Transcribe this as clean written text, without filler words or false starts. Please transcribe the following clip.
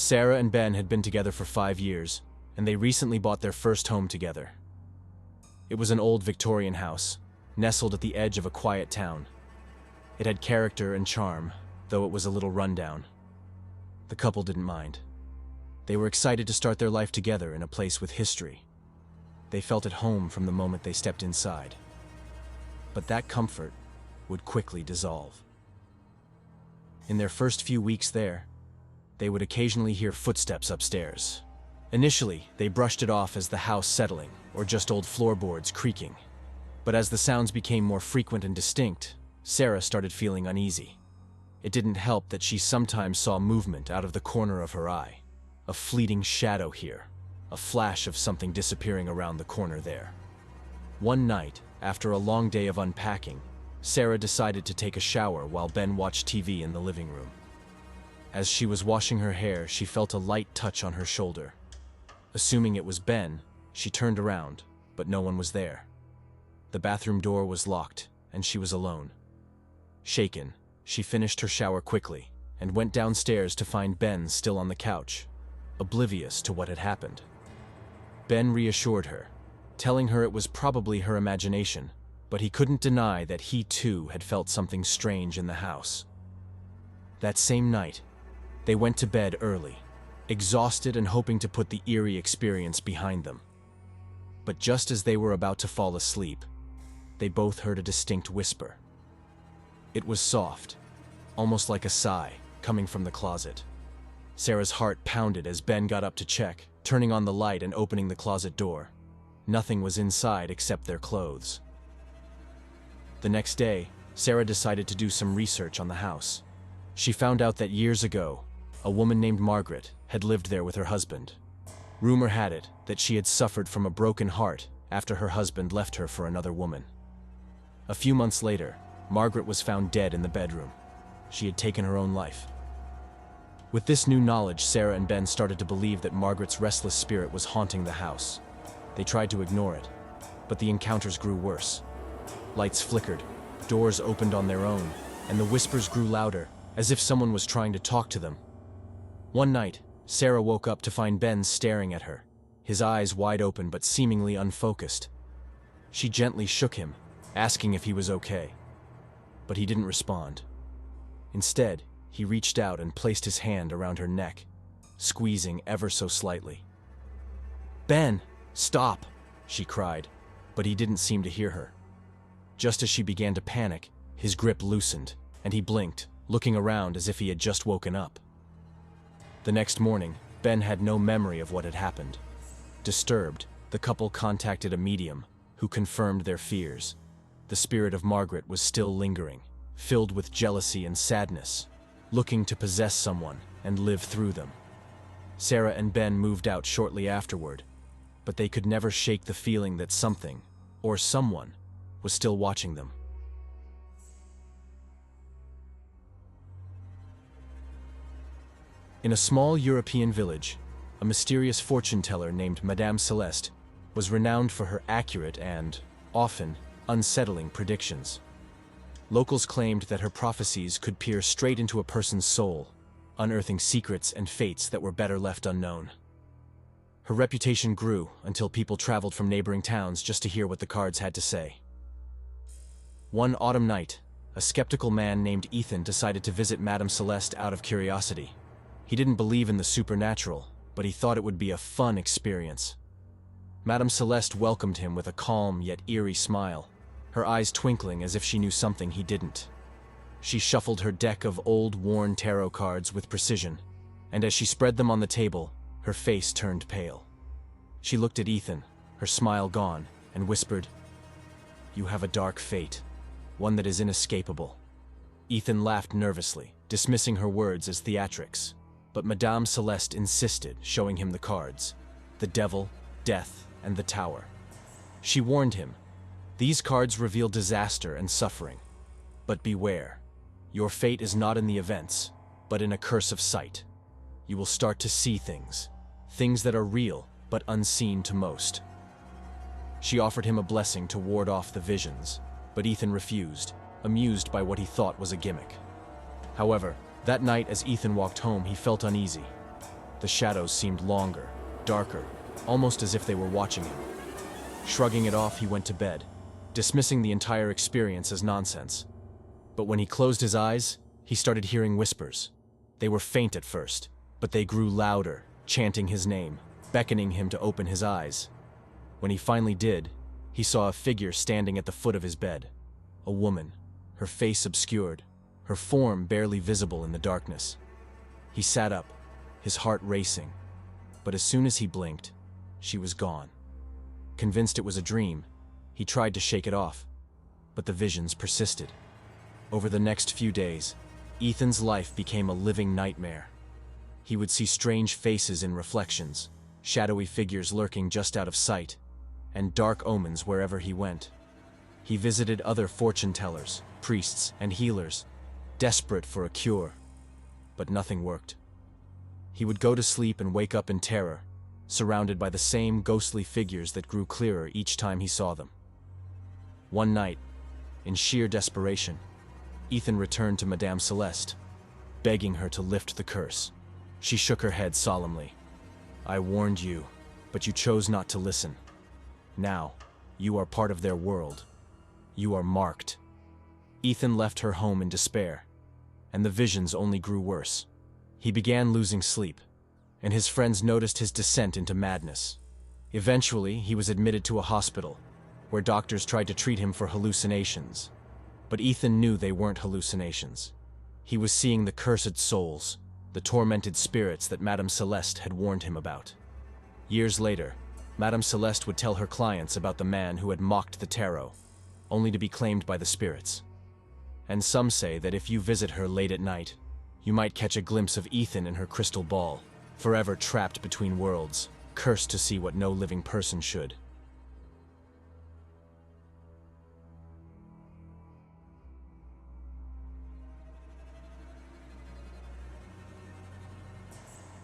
Sarah and Ben had been together for 5 years, and they recently bought their first home together. It was an old Victorian house, nestled at the edge of a quiet town. It had character and charm, though it was a little rundown. The couple didn't mind. They were excited to start their life together in a place with history. They felt at home from the moment they stepped inside. But that comfort would quickly dissolve. In their first few weeks there, they would occasionally hear footsteps upstairs. Initially, they brushed it off as the house settling, or just old floorboards creaking. But as the sounds became more frequent and distinct, Sarah started feeling uneasy. It didn't help that she sometimes saw movement out of the corner of her eye. A fleeting shadow here, a flash of something disappearing around the corner there. One night, after a long day of unpacking, Sarah decided to take a shower while Ben watched TV in the living room. As she was washing her hair, she felt a light touch on her shoulder. Assuming it was Ben, she turned around, but no one was there. The bathroom door was locked, and she was alone. Shaken, she finished her shower quickly and went downstairs to find Ben still on the couch, oblivious to what had happened. Ben reassured her, telling her it was probably her imagination, but he couldn't deny that he too had felt something strange in the house. That same night, they went to bed early, exhausted and hoping to put the eerie experience behind them. But just as they were about to fall asleep, they both heard a distinct whisper. It was soft, almost like a sigh, coming from the closet. Sarah's heart pounded as Ben got up to check, turning on the light and opening the closet door. Nothing was inside except their clothes. The next day, Sarah decided to do some research on the house. She found out that years ago, a woman named Margaret had lived there with her husband. Rumor had it that she had suffered from a broken heart after her husband left her for another woman. A few months later, Margaret was found dead in the bedroom. She had taken her own life. With this new knowledge, Sarah and Ben started to believe that Margaret's restless spirit was haunting the house. They tried to ignore it, but the encounters grew worse. Lights flickered, doors opened on their own, and the whispers grew louder, as if someone was trying to talk to them. One night, Sarah woke up to find Ben staring at her, his eyes wide open but seemingly unfocused. She gently shook him, asking if he was okay. But he didn't respond. Instead, he reached out and placed his hand around her neck, squeezing ever so slightly. "Ben, stop!" she cried, but he didn't seem to hear her. Just as she began to panic, his grip loosened, and he blinked, looking around as if he had just woken up. The next morning, Ben had no memory of what had happened. Disturbed, the couple contacted a medium, who confirmed their fears. The spirit of Margaret was still lingering, filled with jealousy and sadness, looking to possess someone and live through them. Sarah and Ben moved out shortly afterward, but they could never shake the feeling that something, or someone, was still watching them. In a small European village, a mysterious fortune teller named Madame Celeste was renowned for her accurate and, often, unsettling predictions. Locals claimed that her prophecies could peer straight into a person's soul, unearthing secrets and fates that were better left unknown. Her reputation grew until people traveled from neighboring towns just to hear what the cards had to say. One autumn night, a skeptical man named Ethan decided to visit Madame Celeste out of curiosity. He didn't believe in the supernatural, but he thought it would be a fun experience. Madame Celeste welcomed him with a calm yet eerie smile, her eyes twinkling as if she knew something he didn't. She shuffled her deck of old, worn tarot cards with precision, and as she spread them on the table, her face turned pale. She looked at Ethan, her smile gone, and whispered, "You have a dark fate, one that is inescapable." Ethan laughed nervously, dismissing her words as theatrics, but Madame Celeste insisted, showing him the cards: the Devil, Death, and the Tower. She warned him, "These cards reveal disaster and suffering. But beware, your fate is not in the events, but in a curse of sight. You will start to see things that are real but unseen to most." She offered him a blessing to ward off the visions, but Ethan refused, amused by what he thought was a gimmick. However, that night as Ethan walked home, he felt uneasy. The shadows seemed longer, darker, almost as if they were watching him. Shrugging it off, he went to bed, dismissing the entire experience as nonsense. But when he closed his eyes, he started hearing whispers. They were faint at first, but they grew louder, chanting his name, beckoning him to open his eyes. When he finally did, he saw a figure standing at the foot of his bed. A woman, her face obscured, her form barely visible in the darkness. He sat up, his heart racing, but as soon as he blinked, she was gone. Convinced it was a dream, he tried to shake it off, but the visions persisted. Over the next few days, Ethan's life became a living nightmare. He would see strange faces in reflections, shadowy figures lurking just out of sight, and dark omens wherever he went. He visited other fortune-tellers, priests, and healers, desperate for a cure, but nothing worked. He would go to sleep and wake up in terror, surrounded by the same ghostly figures that grew clearer each time he saw them. One night, in sheer desperation, Ethan returned to Madame Celeste, begging her to lift the curse. She shook her head solemnly. "I warned you, but you chose not to listen. Now, you are part of their world. You are marked." Ethan left her home in despair, and the visions only grew worse. He began losing sleep, and his friends noticed his descent into madness. Eventually, he was admitted to a hospital, where doctors tried to treat him for hallucinations. But Ethan knew they weren't hallucinations. He was seeing the cursed souls, the tormented spirits that Madame Celeste had warned him about. Years later, Madame Celeste would tell her clients about the man who had mocked the tarot, only to be claimed by the spirits. And some say that if you visit her late at night, you might catch a glimpse of Ethan in her crystal ball, forever trapped between worlds, cursed to see what no living person should.